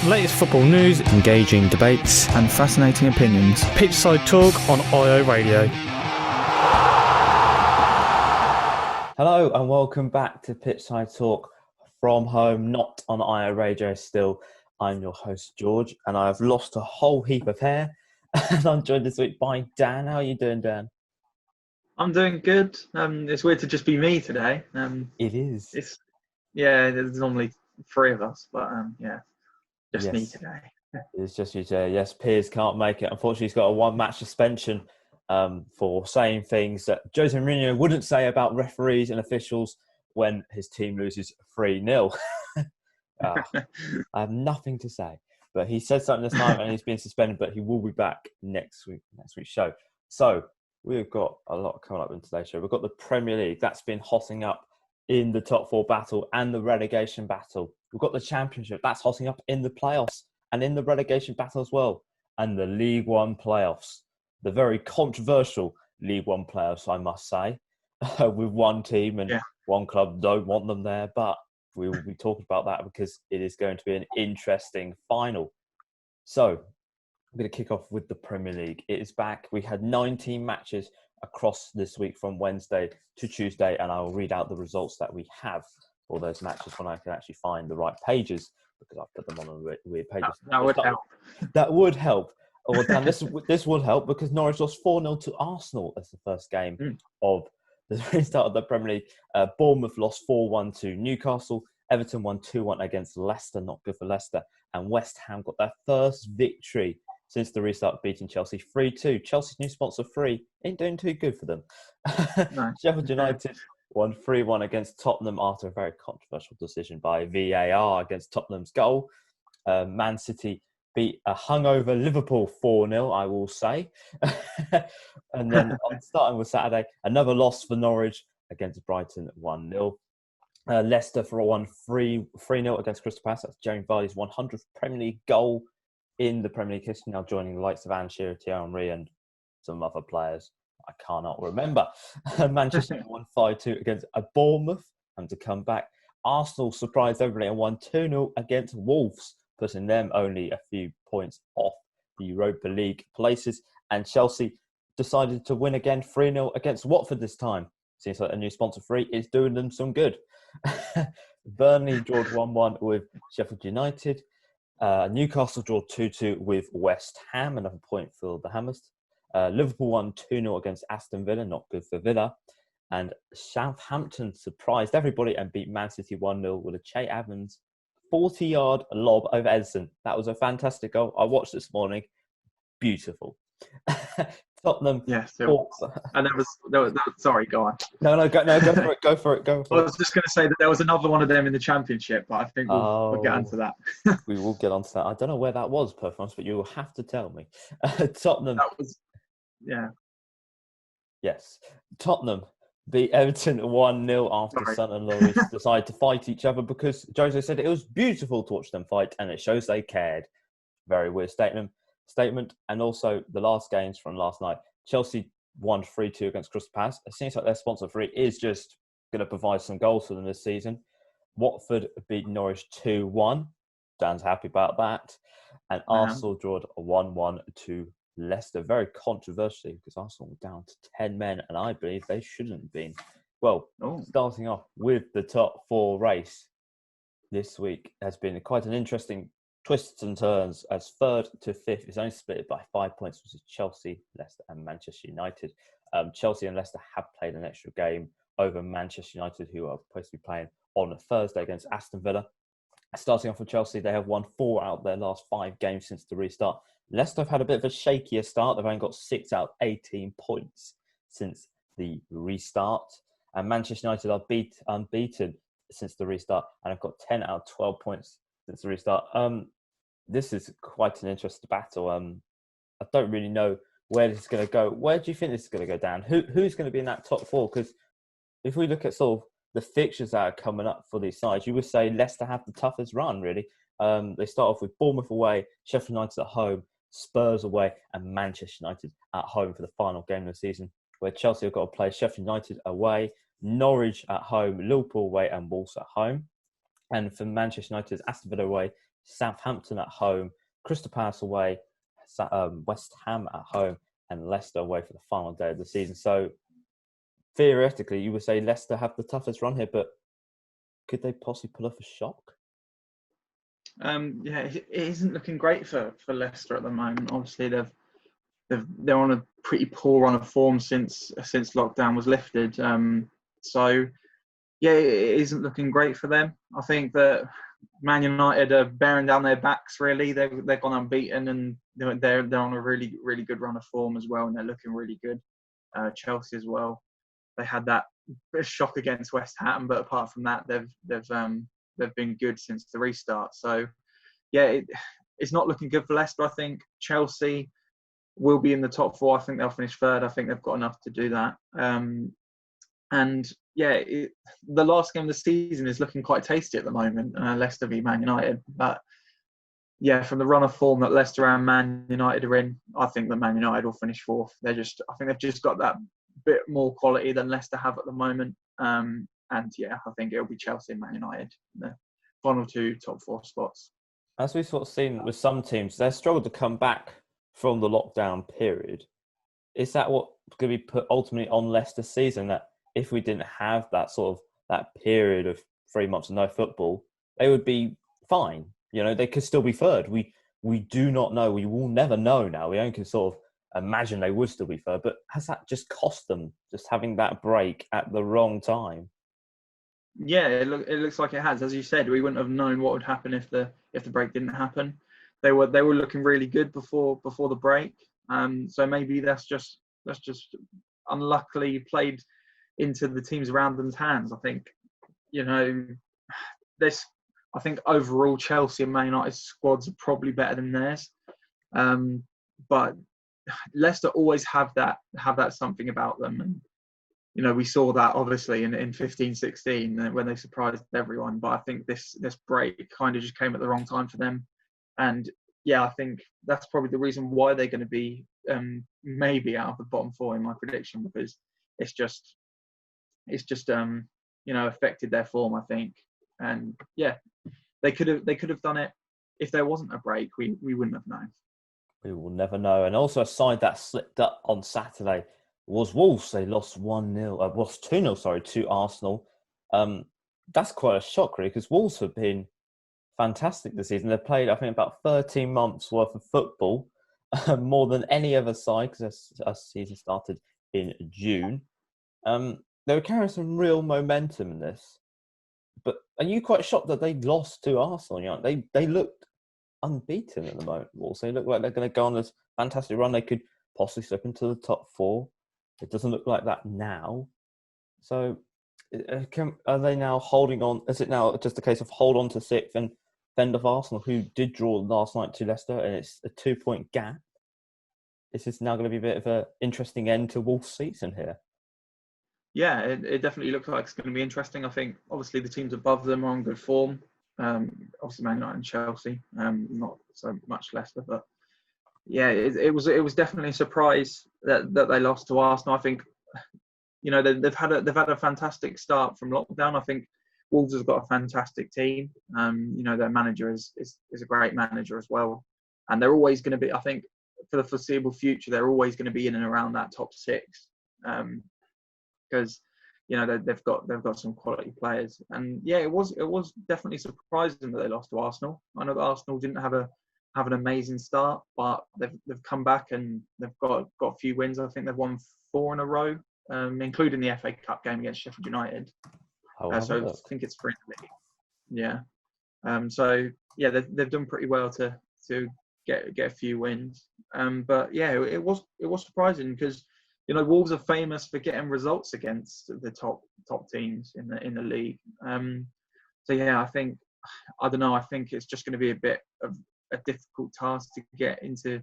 Latest football news, engaging debates, and fascinating opinions. Pitchside talk on IO Radio. Hello and welcome back to Pitchside Talk from home, not on IO Radio still. I'm your host, George, and I've lost a whole heap of hair. And I'm joined this week by Dan. How are you doing, Dan? I'm doing good. It's weird to just be me today. It is. There's normally three of us, but me today. It's just you today. Yes, Piers can't make it. Unfortunately, he's got a one-match suspension for saying things that Jose Mourinho wouldn't say about referees and officials when his team loses 3-0. I have nothing to say. But he said something this time and he's been suspended, but he will be back next week's show. So we've got a lot coming up in today's show. We've got the Premier League. That's been hotting up in the top four battle and the relegation battle. We've got the Championship. That's hotting up in the playoffs and in the relegation battle as well. And the League One playoffs. The very controversial League One playoffs, I must say, with one team and one club don't want them there. But we will be talking about that because it is going to be an interesting final. So I'm going to kick off with the Premier League. It is back. We had 19 matches across this week from Wednesday to Tuesday, and I will read out the results that we have for those matches when I can actually find the right pages because I've put them on the weird pages. That would help. That would help. Well, Dan, this would help because Norwich lost 4-0 to Arsenal as the first game of the restart of the Premier League. Bournemouth lost 4-1 to Newcastle. Everton won 2-1 against Leicester, not good for Leicester. And West Ham got their first victory since the restart, beating Chelsea 3-2. Chelsea's new sponsor, Free, ain't doing too good for them. No. Sheffield United won 3-1 against Tottenham after a very controversial decision by VAR against Tottenham's goal. Man City beat a hungover Liverpool 4-0, I will say. And then starting with Saturday, another loss for Norwich against Brighton 1-0. Leicester won 3-0 against Crystal Palace. That's Jamie Vardy's 100th Premier League goal in the Premier League history, now joining the likes of Anne Shearer, Thierry Henry and some other players I cannot remember. Manchester won 5-2 against Bournemouth and to come back. Arsenal surprised everybody and won 2-0 against Wolves, putting them only a few points off the Europa League places. And Chelsea decided to win again 3-0 against Watford this time. Seems like a new sponsor, Free, is doing them some good. Burnley drew 1-1 with Sheffield United. Newcastle drew 2-2 with West Ham, another point for the Hammers. Liverpool won 2-0 against Aston Villa, not good for Villa. And Southampton surprised everybody and beat Man City 1-0 with a Che Adams 40-yard lob over Edison. That was a fantastic goal. I watched this morning. Beautiful. Tottenham. Yes, it was. And there was. Sorry, go on. No, go for it. I was just going to say that there was another one of them in the Championship, but I think we'll get onto that. We will get onto that. I don't know where that was, Performance, but you will have to tell me. Tottenham. That was, Yes. Tottenham beat Everton 1-0 after Son and Lloris decided to fight each other because Jose said it was beautiful to watch them fight and it shows they cared. Very weird statement. And also the last games from last night. Chelsea won 3-2 against Crystal Palace. It seems like their sponsor, Free, is just going to provide some goals for them this season. Watford beat Norwich 2-1. Dan's happy about that. And Arsenal drew 1-1 to Leicester. Very controversially because Arsenal were down to 10 men and I believe they shouldn't have been. Well, starting off with the top four race this week has been quite an interesting twists and turns as third to fifth is only split by 5 points, which is Chelsea, Leicester and Manchester United. Chelsea and Leicester have played an extra game over Manchester United, who are supposed to be playing on a Thursday against Aston Villa. Starting off with Chelsea, they have won 4 out of their last 5 games since the restart. Leicester have had a bit of a shakier start. They've only got 6 out of 18 points since the restart. And Manchester United are unbeaten since the restart and have got 10 out of 12 points since the restart. This is quite an interesting battle. I don't really know where this is going to go. Where do you think this is going to go, Dan? Who's going to be in that top 4? Because if we look at sort of the fixtures that are coming up for these sides, you would say Leicester have the toughest run, really. They start off with Bournemouth away, Sheffield United at home, Spurs away, and Manchester United at home for the final game of the season, where Chelsea have got to play Sheffield United away, Norwich at home, Liverpool away, and Wolves at home. And for Manchester United, Aston Villa away, Southampton at home, Crystal Palace away, West Ham at home, and Leicester away for the final day of the season. So theoretically, you would say Leicester have the toughest run here, but could they possibly pull off a shock? Yeah, it isn't looking great for Leicester at the moment. Obviously, they're on a pretty poor run of form since lockdown was lifted. So yeah, it isn't looking great for them. I think that Man United are bearing down their backs. Really, they've gone unbeaten, and they're on a really really good run of form as well, and they're looking really good. Chelsea as well. They had that shock against West Ham, but apart from that, they've been good since the restart. So yeah, it's not looking good for Leicester. I think Chelsea will be in the top four. I think they'll finish third. I think they've got enough to do that. And yeah, the last game of the season is looking quite tasty at the moment. Leicester v Man United, but yeah, from the run of form that Leicester and Man United are in, I think that Man United will finish fourth. I think they've just got that bit more quality than Leicester have at the moment. And yeah, I think it'll be Chelsea and Man United, the final two top four spots. As we've sort of seen with some teams, they've struggled to come back from the lockdown period. Is that what's going to be put ultimately on Leicester's season? That if we didn't have that sort of that period of 3 months of no football, they would be fine. You know, they could still be third. We do not know. We will never know now. We only can sort of imagine they would still be third. But has that just cost them just having that break at the wrong time? Yeah, it looks like it has. As you said, we wouldn't have known what would happen if the break didn't happen. They were looking really good before the break. So maybe that's just unluckily played into the teams around them's hands. I think, you know, I think overall Chelsea and Man United squads are probably better than theirs. But Leicester always have that something about them. And, you know, we saw that obviously in 15-16 when they surprised everyone. But I think this break kind of just came at the wrong time for them. And yeah, I think that's probably the reason why they're going to be maybe out of the bottom four in my prediction, because it's just you know, affected their form, I think. And yeah, they could have done it if there wasn't a break. We wouldn't have known. We will never know. And also a side that slipped up on Saturday was Wolves. They lost 2-0, sorry, to Arsenal. That's quite a shock, really, because Wolves have been fantastic this season. They've played, I think, about 13 months worth of football, more than any other side, because our season started in June. They were carrying some real momentum in this. But are you quite shocked that they lost to Arsenal? You know, they looked unbeaten at the moment. Also, they look like they're going to go on this fantastic run. They could possibly slip into the top four. It doesn't look like that now. So, are they now holding on? Is it now just a case of hold on to sixth and fend off Arsenal, who did draw last night to Leicester, and it's a 2-point gap? Is this now going to be a bit of an interesting end to Wolves' season here? Yeah, it definitely looks like it's going to be interesting. I think obviously the teams above them are on good form. Obviously Man United and Chelsea, not so much Leicester, but yeah, it was definitely a surprise that they lost to Arsenal. I think, you know, they've had a fantastic start from lockdown. I think Wolves has got a fantastic team. You know, their manager is a great manager as well, and they're always going to be, I think, for the foreseeable future, they're always going to be in and around that top six. Because, you know, they've got some quality players, and yeah, it was definitely surprising that they lost to Arsenal. I know that Arsenal didn't have an amazing start, but they've come back and they've got a few wins. I think they've won 4 in a row, including the FA Cup game against Sheffield United. So I think it's 3 in the league. Yeah. So yeah, they've done pretty well to get a few wins. But yeah, it was surprising because, you know, Wolves are famous for getting results against the top teams in the league. So yeah, I think it's just going to be a bit of a difficult task to get into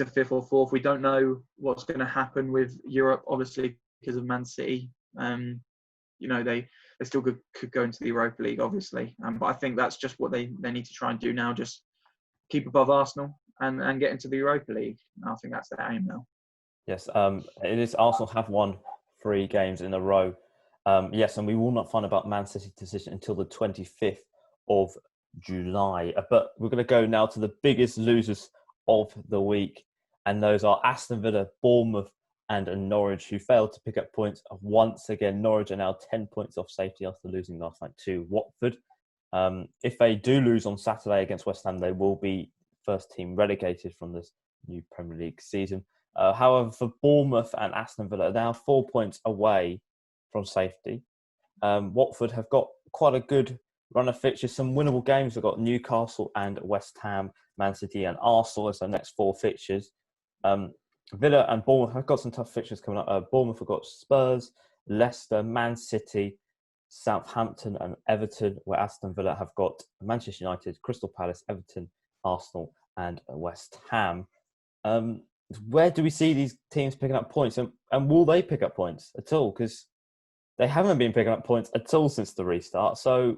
fifth or fourth. We don't know what's going to happen with Europe, obviously, because of Man City. You know, they still could go into the Europa League, obviously. But I think that's just what they need to try and do now, just keep above Arsenal and get into the Europa League. I think that's their aim now. Yes, it is. Arsenal have won 3 games in a row. Yes, and we will not find about Man City's decision until the 25th of July. But we're going to go now to the biggest losers of the week, and those are Aston Villa, Bournemouth, and Norwich, who failed to pick up points. Once again, Norwich are now 10 points off safety after losing last night to Watford. If they do lose on Saturday against West Ham, they will be first team relegated from this new Premier League season. However, for Bournemouth and Aston Villa, they are 4 points away from safety. Watford have got quite a good run of fixtures, some winnable games. They've got Newcastle and West Ham, Man City and Arsenal as their next 4 fixtures. Villa and Bournemouth have got some tough fixtures coming up. Bournemouth have got Spurs, Leicester, Man City, Southampton and Everton, where Aston Villa have got Manchester United, Crystal Palace, Everton, Arsenal and West Ham. Where do we see these teams picking up points? And will they pick up points at all? Because they haven't been picking up points at all since the restart. So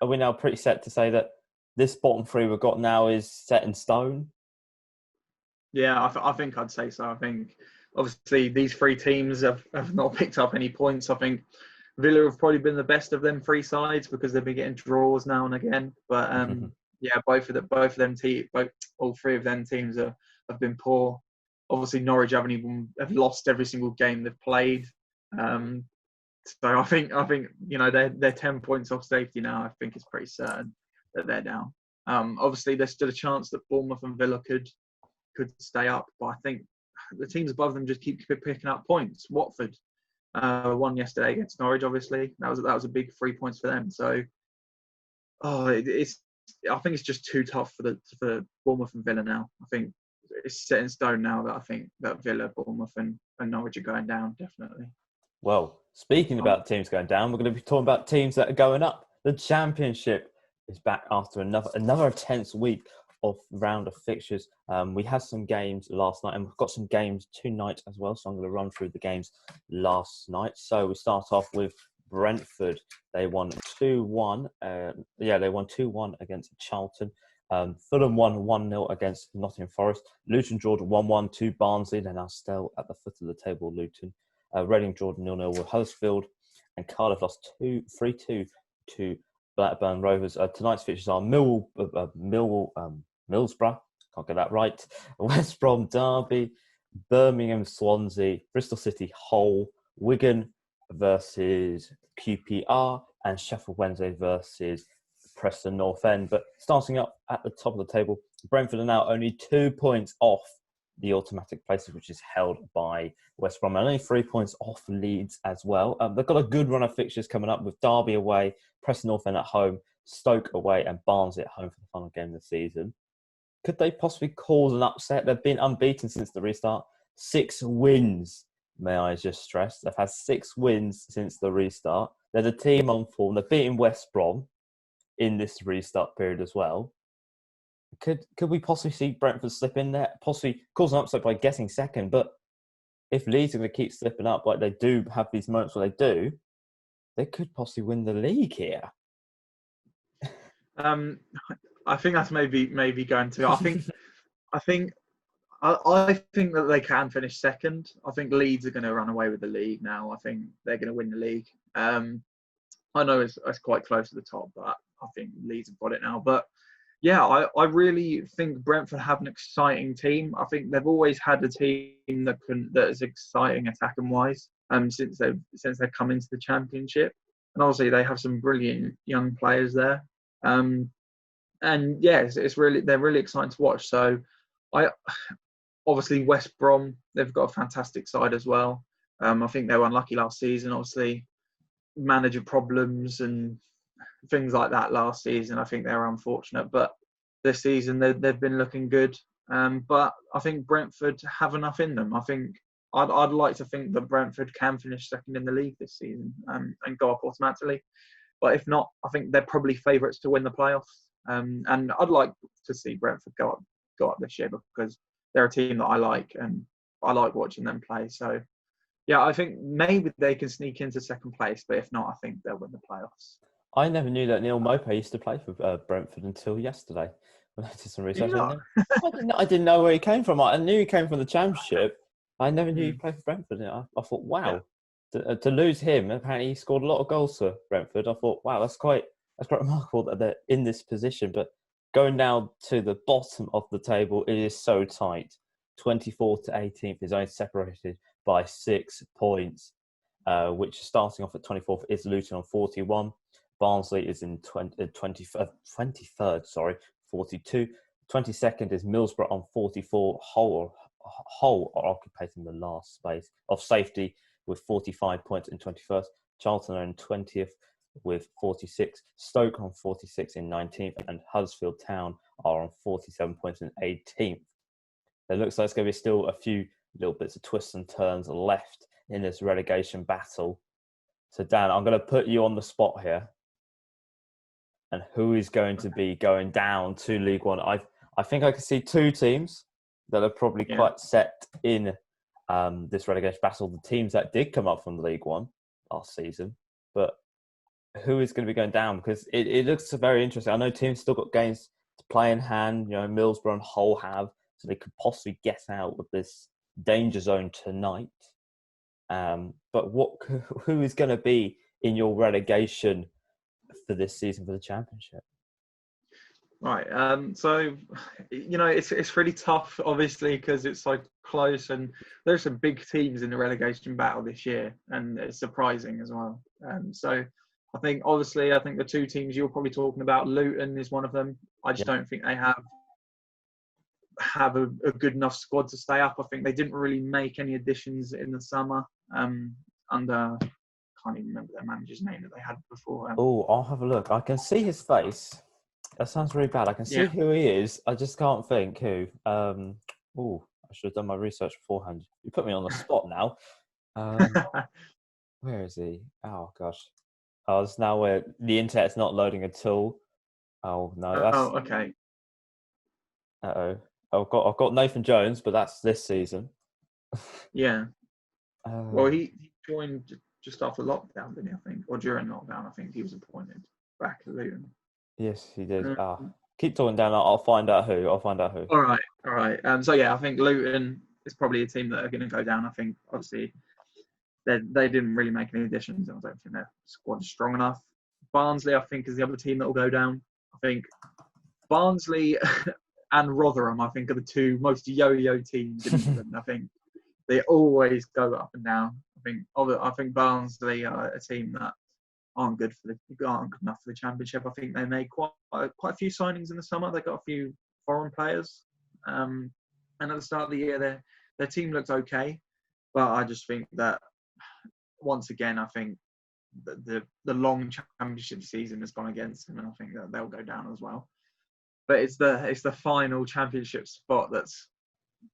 are we now pretty set to say that this bottom 3 we've got now is set in stone? Yeah, I think I'd say so. I think obviously these 3 teams have not picked up any points. I think Villa have probably been the best of them 3 sides because they've been getting draws now and again. But yeah, all 3 of them teams have been poor. Obviously, Norwich have lost every single game they've played. So I think they're 10 points off safety now. I think it's pretty certain that they're down. Obviously, there's still a chance that Bournemouth and Villa could stay up, but I think the teams above them just keep picking up points. Watford won yesterday against Norwich. Obviously, that was a big 3 points for them. So, I think it's just too tough for Bournemouth and Villa now. I think it's set in stone now that I think that Villa, Bournemouth, and Norwich are going down definitely. Well, speaking about teams going down, we're going to be talking about teams that are going up. The Championship is back after another intense week of round of fixtures. We had some games last night and we've got some games tonight as well. So I'm going to run through the games last night. So we start off with Brentford. They won 2-1. They won 2-1 against Charlton. Fulham won 1-0 against Nottingham Forest. Luton drew 1-1 to Barnsley. They're now still at the foot of the table, Luton. Reading drew 0-0 with Huddersfield. And Cardiff lost 3-2 to Blackburn Rovers. Tonight's fixtures are Middlesbrough, can't get that right, West Brom Derby, Birmingham Swansea, Bristol City Hull, Wigan versus QPR, and Sheffield Wednesday versus Preston North End. But starting up at the top of the table, Brentford are now only 2 points off the automatic places, which is held by West Brom, and only 3 points off Leeds as well. They've got a good run of fixtures coming up with Derby away, Preston North End at home, Stoke away, and Barnsley at home for the final game of the season. Could they possibly cause an upset? They've been unbeaten since the restart. 6 wins, may I just stress. They've had 6 wins since the restart. They're the team on form. They're beating West Brom in this restart period as well. Could we possibly see Brentford slip in there? Possibly cause an upset by getting second. But if Leeds are going to keep slipping up like they do have these moments where they do, they could possibly win the league here. I think that's maybe going to. I think that they can finish second. I think Leeds are going to run away with the league now. I think they're going to win the league. I know it's quite close to the top, but I think Leeds have got it now. But yeah, I really think Brentford have an exciting team. I think they've always had a team that is exciting attacking wise. Since they've come into the Championship, and obviously they have some brilliant young players there. And yeah, they're really exciting to watch. So, obviously West Brom, they've got a fantastic side as well. I think they were unlucky last season. Obviously, manager problems and things like that last season. I think they were unfortunate, but this season they've been looking good. But I think Brentford have enough in them. I think I'd like to think that Brentford can finish second in the league this season and go up automatically. But if not, I think they're probably favourites to win the playoffs. And I'd like to see Brentford go up this year because they're a team that I like and I like watching them play. So, yeah, I think maybe they can sneak into second place, but if not, I think they'll win the playoffs. I never knew that Neil Maupay used to play for Brentford until yesterday. When I did some research, I didn't know where he came from. I knew he came from the Championship. I never knew he played for Brentford. I thought, wow, to lose him. Apparently, he scored a lot of goals for Brentford. I thought, wow, that's quite That's quite remarkable that they're in this position. But going down to the bottom of the table, it is so tight. 24th to 18th is only separated by 6 points, which starting off at 24th is Luton on 41. Barnsley is in 23rd, 42. 22nd is Middlesbrough on 44. Hull are occupying the last space of safety with 45 points in 21st. Charlton are in 20th with 46. Stoke on 46 in 19th. And Huddersfield Town are on 47 points in 18th. It looks like it's going to be still a few little bits of twists and turns left in this relegation battle. So, Dan, I'm going to put you on the spot here. And who is going to be going down to League One? I think I can see 2 teams that are probably quite set in this relegation battle. The teams that did come up from the League One last season. But who is going to be going down? Because it looks very interesting. I know teams still got games to play in hand. You know, Middlesbrough and Hull have. So they could possibly get out of this danger zone tonight. But who is going to be in your relegation for this season for the Championship? Right. So, you know, it's really tough, obviously, because it's so close, and there's some big teams in the relegation battle this year, and it's surprising as well. So, I think the 2 teams you're probably talking about, Luton is one of them. I just don't think they have a good enough squad to stay up. I think they didn't really make any additions in the summer under. Can't even remember their manager's name that they had before. I'll have a look. I can see his face. That sounds really bad. I can see who he is. I just can't think who. I should have done my research beforehand. You put me on the spot now. Where is he? Oh gosh. Oh, it's now where the internet's not loading at all. Oh no. Okay. I've got Nathan Jones, but that's this season. Yeah. Well, he joined just after lockdown, didn't he? I think, or during lockdown. I think he was appointed back at Luton. Yes, he did. Keep talking down. I'll find out who. All right. So yeah, I think Luton is probably a team that are going to go down. I think obviously they didn't really make any additions. I don't think their squad is strong enough. Barnsley, I think, is the other team that will go down. I think Barnsley and Rotherham, I think, are the 2 most yo-yo teams in England. I think they always go up and down. I think Barnsley are a team that aren't good enough for the Championship. I think they made quite a few signings in the summer. They got a few foreign players, and at the start of the year, their team looked okay. But I just think that once again, I think that the long Championship season has gone against them, and I think that they'll go down as well. But it's the final Championship spot that's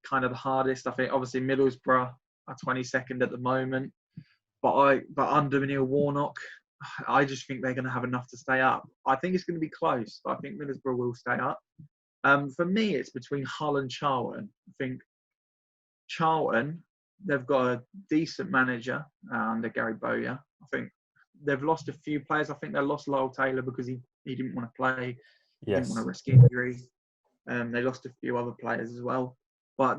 kind of the hardest. I think obviously Middlesbrough are 22nd at the moment, but under Neil Warnock, I just think they're going to have enough to stay up. I think it's going to be close, but I think Middlesbrough will stay up. For me, it's between Hull and Charlton. I think Charlton, they've got a decent manager under Gary Bowyer. I think they've lost a few players. I think they lost Lyle Taylor because he didn't want to play. He didn't want to risk injury. They lost a few other players as well. But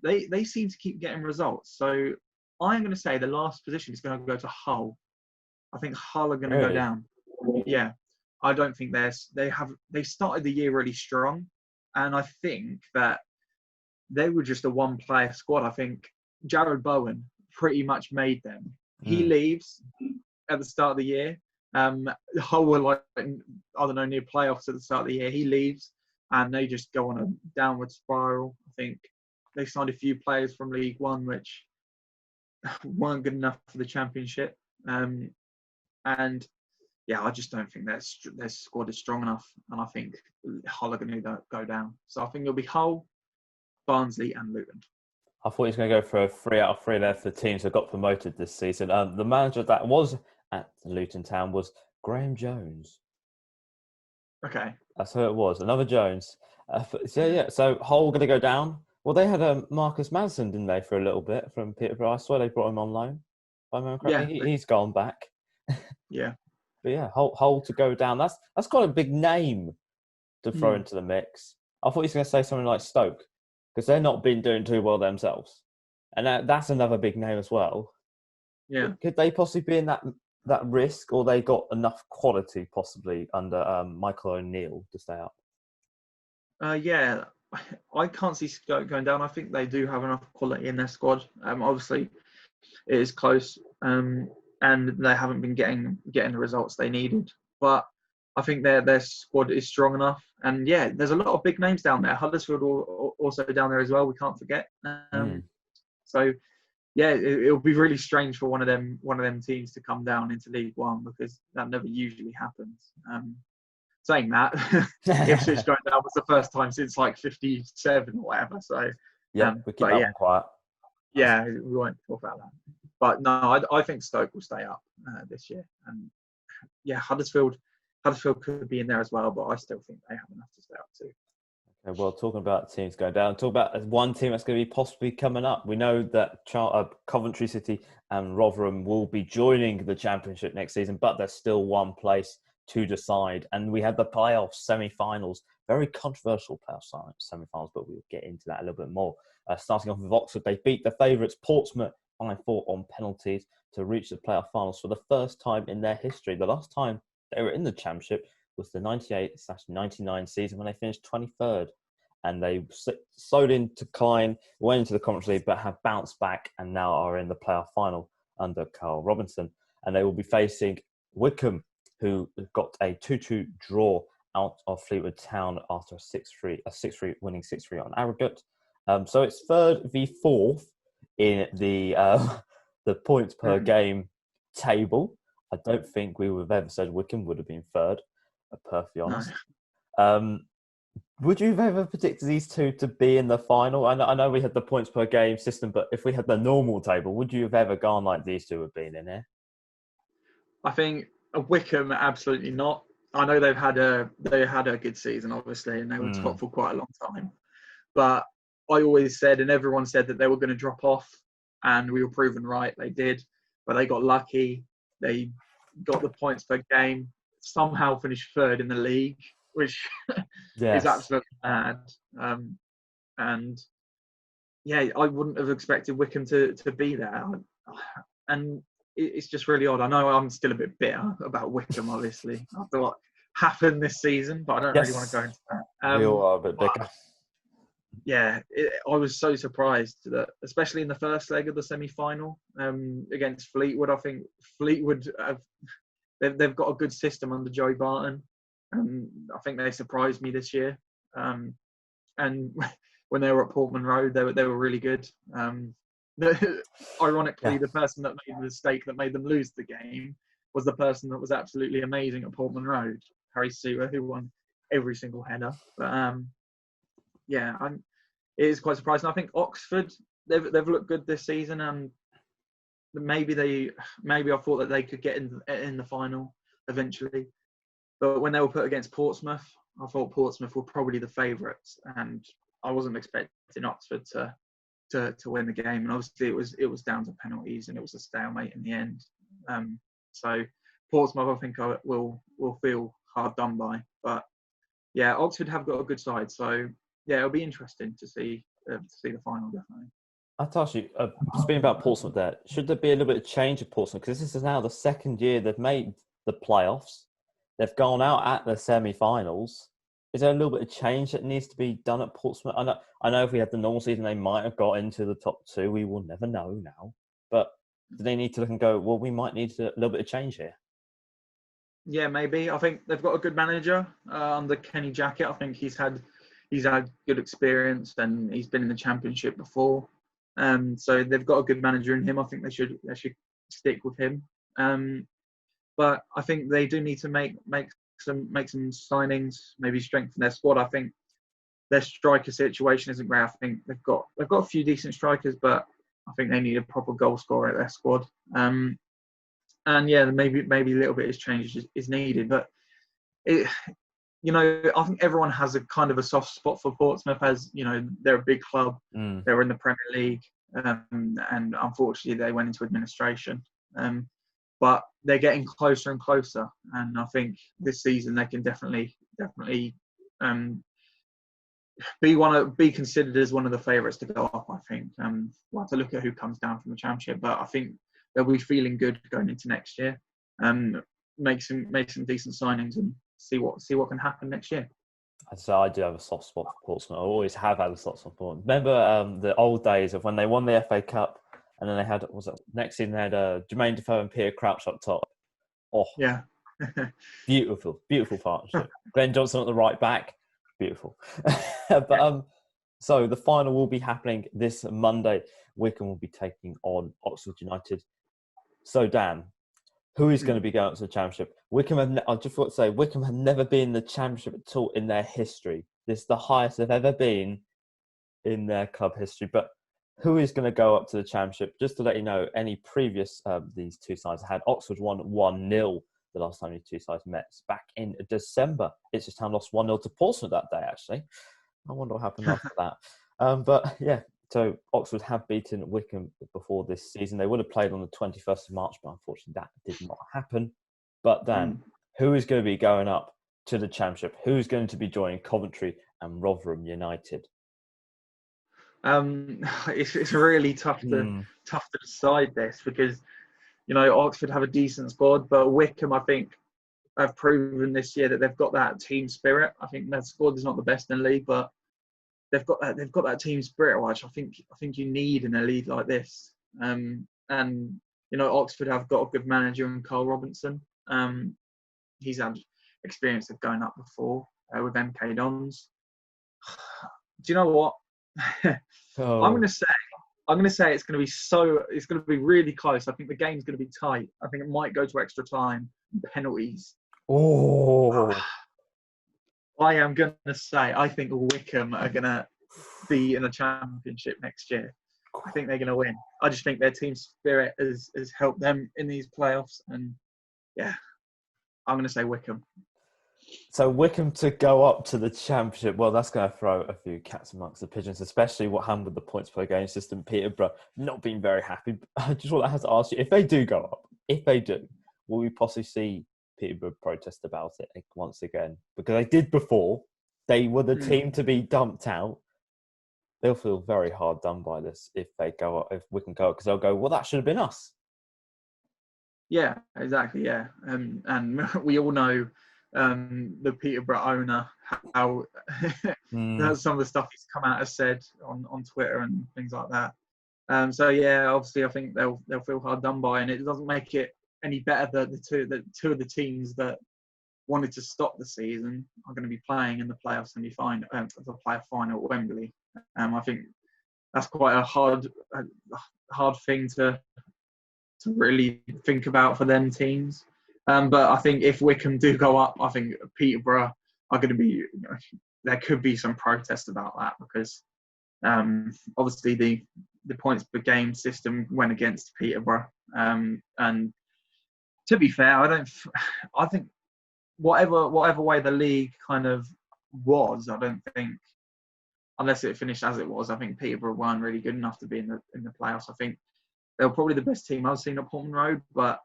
they seem to keep getting results. So I'm going to say the last position is going to go to Hull. I think Hull are going to go down. Yeah. I don't think they started the year really strong. And I think that they were just a one-player squad. I think Jared Bowen pretty much made them. He leaves at the start of the year. Hull were like, I don't know, near playoffs at the start of the year. He leaves and they just go on a downward spiral. I think they signed a few players from League One which weren't good enough for the Championship. And yeah, I just don't think their squad is strong enough. And I think Hull are going to go down. So I think it'll be Hull, Barnsley and Luton. I thought he was going to go for a 3 out of 3 there for the teams that got promoted this season. The manager that was at Luton Town was Graham Jones. Okay. That's who it was. Another Jones. So Hull going to go down. Well, they had Marcus Madsen, didn't they, for a little bit from Peterborough? I swear they brought him on loan. If I remember correctly, he's gone back. Yeah. But yeah, Hull to go down. That's quite a big name to throw into the mix. I thought he was going to say something like Stoke, because they're not been doing too well themselves. And that's another big name as well. Yeah. Could they possibly be in that that risk, or they got enough quality possibly under Michael O'Neill to stay up? Yeah, I can't see Stoke going down. I think they do have enough quality in their squad. Obviously, it is close, and they haven't been getting the results they needed. But I think their squad is strong enough. And yeah, there's a lot of big names down there. Huddersfield also down there as well. We can't forget. So yeah, it'll be really strange for one of them teams to come down into League One, because that never usually happens. Saying that, Ipswich going down was the first time since like 57 or whatever. So yeah, we keep that one quiet. Yeah, we won't talk about that. But no, I think Stoke will stay up this year. And yeah, Huddersfield could be in there as well, but I still think they have enough to stay up too. Okay, well, talking about teams going down, talk about one team that's going to be possibly coming up. We know that Coventry City and Rotherham will be joining the Championship next season, but there's still one place to decide. And we had the playoff semi-finals, very controversial playoff semi-finals, but we'll get into that a little bit more. Starting off with Oxford, they beat the favourites Portsmouth 5-4 on penalties to reach the playoff finals for the first time in their history. The last time they were in the Championship was the 98/99 season when they finished 23rd. And they sowed in decline, went into the Conference League, but have bounced back and now are in the playoff final under Carl Robinson. And they will be facing Wycombe, who got a 2-2 draw out of Fleetwood Town after winning 6-3 on aggregate. So it's third v fourth in the points per game table. I don't think we would have ever said Wycombe would have been third, perfectly honest. No. Would you have ever predicted these two to be in the final? I know we had the points per game system, but if we had the normal table, would you have ever gone like these two have been in here? I think Wycombe, absolutely not. I know they had a good season, obviously, and they were top for quite a long time. But I always said, and everyone said, that they were going to drop off, and we were proven right. They did, but they got lucky. They got the points per game, somehow finished third in the league, which is absolutely mad. And yeah, I wouldn't have expected Wycombe to be there. And it's just really odd. I know I'm still a bit bitter about Wycombe, obviously, after what happened this season, but I don't really want to go into that. We all are a bit bitter. Yeah, I was so surprised that, especially in the first leg of the semi-final against Fleetwood. I think Fleetwood they've got a good system under Joey Barton. I think they surprised me this year. And when they were at Portman Road, they were really good. Ironically, the person that made the mistake that made them lose the game was the person that was absolutely amazing at Portman Road, Harry Suter, who won every single header. But it is quite surprising. I think Oxford, they've looked good this season, and maybe I thought that they could get in the final eventually. But when they were put against Portsmouth, I thought Portsmouth were probably the favourites, and I wasn't expecting Oxford to win the game. And obviously it was down to penalties, and it was a stalemate in the end. So Portsmouth, I think, will feel hard done by. But yeah, Oxford have got a good side, so yeah, it'll be interesting to see the final, definitely. I'll ask you, speaking about Portsmouth there, should there be a little bit of change at Portsmouth? Because this is now the second year they've made the playoffs. They've gone out at the semi-finals. Is there a little bit of change that needs to be done at Portsmouth? I know if we had the normal season, they might have got into the top two. We will never know now. But do they need to look and go, well, we might need a little bit of change here? Yeah, maybe. I think they've got a good manager under Kenny Jackett. I think he's had good experience, and he's been in the Championship before. So they've got a good manager in him. I think they should stick with him. But I think they do need to make some signings, maybe strengthen their squad. I think their striker situation isn't great. I think they've got a few decent strikers, but I think they need a proper goal scorer at their squad. And yeah, maybe a little bit of change is needed. But I think everyone has a kind of a soft spot for Portsmouth, as they're a big club. They're in the Premier League, and unfortunately they went into administration. But they're getting closer and closer, and I think this season they can definitely be considered as one of the favourites to go up. I think we'll have to look at who comes down from the Championship, but I think they'll be feeling good going into next year. make some decent signings and see what can happen next year. So I do have a soft spot for Portsmouth. I always have had a soft spot for Portsmouth. Remember the old days of when they won the FA Cup and then they had, next season they had Jermaine Defoe and Peter Crouch up top. Oh, yeah. Beautiful partnership. Glenn Johnson at the right back. Beautiful. But so the final will be happening this Monday. Wycombe will be taking on Oxford United. So Dan, who is going to be going up to the Championship? I just want to say, Wycombe have never been in the Championship at all in their history. This is the highest they've ever been in their club history. But who is going to go up to the Championship? Just to let you know, any previous these two sides had Oxford won 1-0 the last time these two sides met back in December. Ipswich Town lost 1-0 to Portsmouth that day, actually. I wonder what happened after that. But yeah, so Oxford have beaten Wycombe before this season. They would have played on the 21st of March, but unfortunately that did not happen. But Dan, who is going to be going up to the Championship? Who's going to be joining Coventry and Rotherham United? It's really tough to decide this because, Oxford have a decent squad, but Wycombe, I think, have proven this year that they've got that team spirit. I think their squad is not the best in the league, but they've got that team spirit, which I think you need in a league like this. And Oxford have got a good manager in Carl Robinson. He's had experience of going up before with MK Dons. Do you know what? I'm going to say it's going to be really close. I think the game's going to be tight. I think it might go to extra time, penalties. Oh, I am going to say I think Wycombe are going to be in the Championship next year. I think they're going to win. I just think their team spirit has helped them in these playoffs, and yeah, I'm going to say Wycombe. So Wycombe to go up to the Championship, well, that's going to throw a few cats amongst the pigeons, especially what happened with the points per game system. Peterborough not being very happy. I just want to have to ask you, if they do go up, will we possibly see Peterborough protest about it once again? Because they did before. They were the team to be dumped out. They'll feel very hard done by this if they go up, if Wycombe go up, because they'll go, well, that should have been us. Yeah, exactly. Yeah, and we all know the Peterborough owner, how some of the stuff he's come out and said on Twitter and things like that. So yeah, obviously I think they'll feel hard done by, and it doesn't make it any better that the two of the teams that wanted to stop the season are going to be playing in the playoff semi-final, the playoff final at Wembley. I think that's quite a hard thing to really think about for them teams. But I think if Wycombe do go up, I think Peterborough are going to be. There could be some protest about that because obviously the points per game system went against Peterborough. And to be fair, I think whatever way the league kind of was, I don't think, unless it finished as it was, I think Peterborough weren't really good enough to be in the playoffs. I think they were probably the best team I've seen at Portman Road, but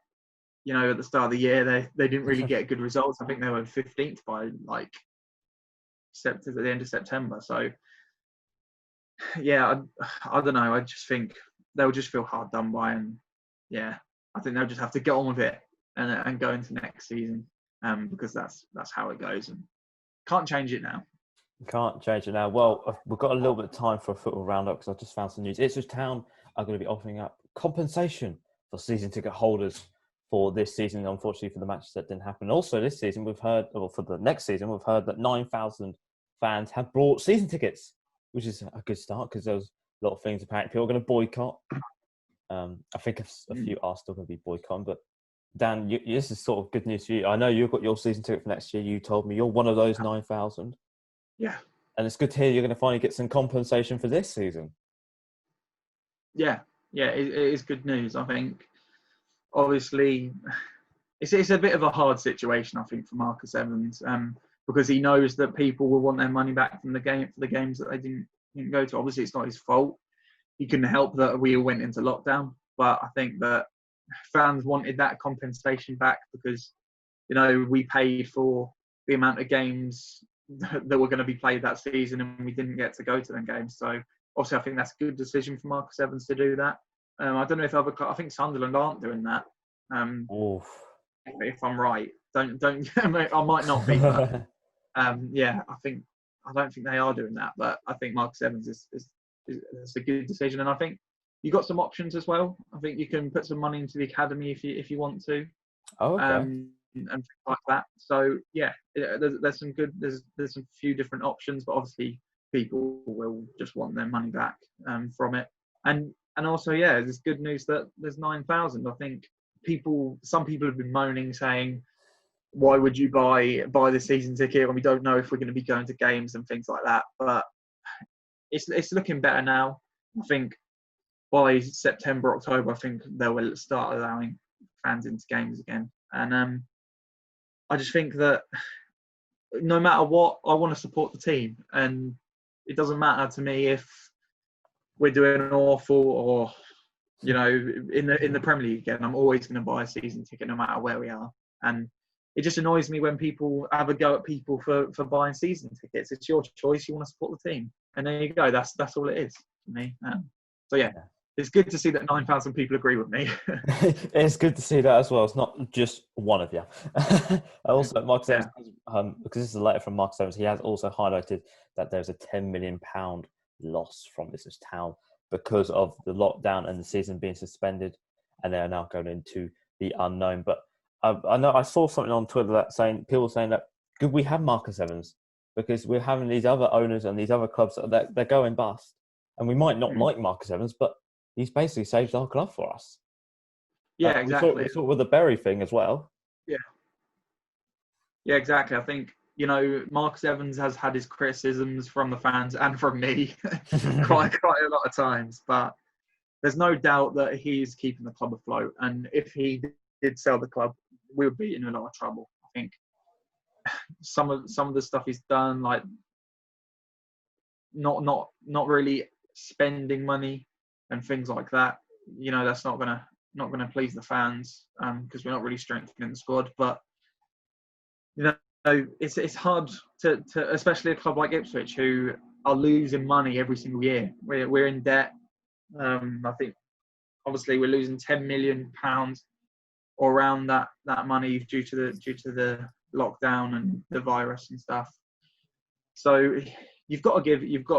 at the start of the year, they didn't really get good results. I think they were 15th by at the end of September. So, yeah, I don't know. I just think they'll just feel hard done by, and yeah, I think they'll just have to get on with it and go into next season because that's how it goes, and can't change it now. Can't change it now. Well, we've got a little bit of time for a football roundup because I just found some news. Ipswich Town are going to be offering up compensation for season ticket holders for this season, unfortunately, for the matches that didn't happen. Also, this season, for the next season, we've heard that 9,000 fans have bought season tickets, which is a good start because there's a lot of things apparently people are going to boycott. I think a few are still going to be boycotting, but Dan, this is sort of good news for you. I know you've got your season ticket for next year. You told me you're one of those 9,000. Yeah. And it's good to hear you're going to finally get some compensation for this season. Yeah, it is good news. I think, obviously, it's a bit of a hard situation, I think, for Marcus Evans, because he knows that people will want their money back from the games that they didn't go to. Obviously, it's not his fault. He couldn't help that we all went into lockdown. But I think that fans wanted that compensation back because, we paid for the amount of games that were going to be played that season and we didn't get to go to them games. So obviously I think that's a good decision for Marcus Evans to do that. I don't know if I think Sunderland aren't doing that. if I'm right. Don't. I might not be, but yeah, I don't think they are doing that. But I think Marcus Evans is a good decision, and I think you got some options as well. I think you can put some money into the academy if you want to. Oh, okay. And things like that. So yeah, there's some good. There's some few different options, but obviously people will just want their money back from it. And also, yeah, there's good news that there's 9,000. I think some people have been moaning, saying, why would you buy the season ticket when we don't know if we're going to be going to games and things like that? But it's looking better now. I think by September, October, I think they will start allowing fans into games again. And I just think that no matter what, I want to support the team, and it doesn't matter to me if we're doing awful or, you know, in the Premier League again. I'm always going to buy a season ticket no matter where we are. And it just annoys me when people have a go at people for buying season tickets. It's your choice. You want to support the team, and there you go. That's all it is for me. So yeah. It's good to see that 9,000 people agree with me. It's good to see that as well. It's not just one of you. Also, Marcus Evans, because this is a letter from Marcus Evans, he has also highlighted that there's a £10 million loss from Ipswich Town because of the lockdown and the season being suspended, and they are now going into the unknown. But I know I saw something on Twitter people saying that could we have Marcus Evans, because we're having these other owners and these other clubs that they're going bust, and we might not like Marcus Evans, but he's basically saved our club for us. Yeah, exactly. We thought with the Berry thing as well. Yeah, exactly. I think, you know, Marcus Evans has had his criticisms from the fans and from me quite a lot of times, but there's no doubt that he's keeping the club afloat. And if he did sell the club, we would be in a lot of trouble. I think some of the stuff he's done, like not really spending money and things like that, you know, that's not gonna please the fans, because we're not really strengthening the squad. But you know, it's hard to especially a club like Ipswich, who are losing money every single year. We're in debt. I think obviously we're losing £10 million or around that money due to the lockdown and the virus and stuff. So you've got to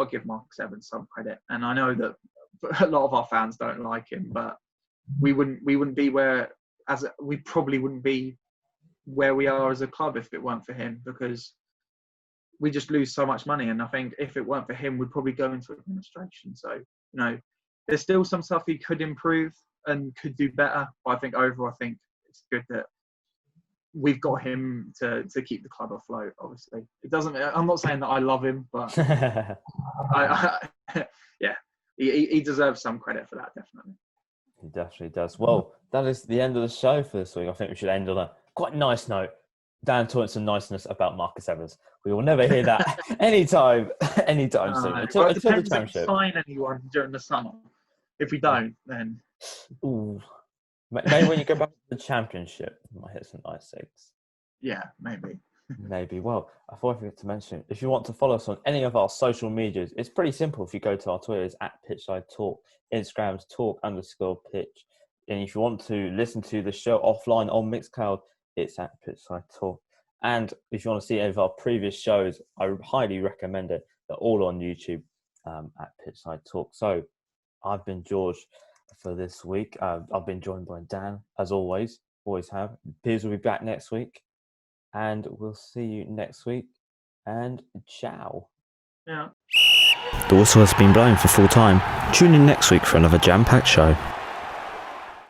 give Marcus Evans some credit, and I know that a lot of our fans don't like him, but we wouldn't be we probably wouldn't be where we are as a club if it weren't for him, because we just lose so much money. And I think if it weren't for him, we'd probably go into administration. So, you know, there's still some stuff he could improve and could do better. But I think overall, I think it's good that we've got him to keep the club afloat. Obviously, I'm not saying that I love him, but yeah, he deserves some credit for that, definitely. He definitely does. Well, that is the end of the show for this week. I think we should end on a quite nice note. Dan talking some niceness about Marcus Evans. We will never hear that anytime soon. Until the championship. If we sign anyone during the summer. If we don't, then maybe when you go back to the championship, you might hit some nice six. Yeah, maybe. Maybe. Well, I thought I forgot to mention, if you want to follow us on any of our social medias, it's pretty simple. If you go to our Twitter, it's @Pitchside Talk, Instagram's talk_pitch. And if you want to listen to the show offline on Mixcloud, it's @Pitchside Talk. And if you want to see any of our previous shows, I highly recommend it. They're all on YouTube @Pitchside Talk. So I've been George for this week. I've been joined by Dan, as always have. Piers will be back next week. And we'll see you next week. And ciao. Yeah. The whistle has been blown for full time. Tune in next week for another jam-packed show.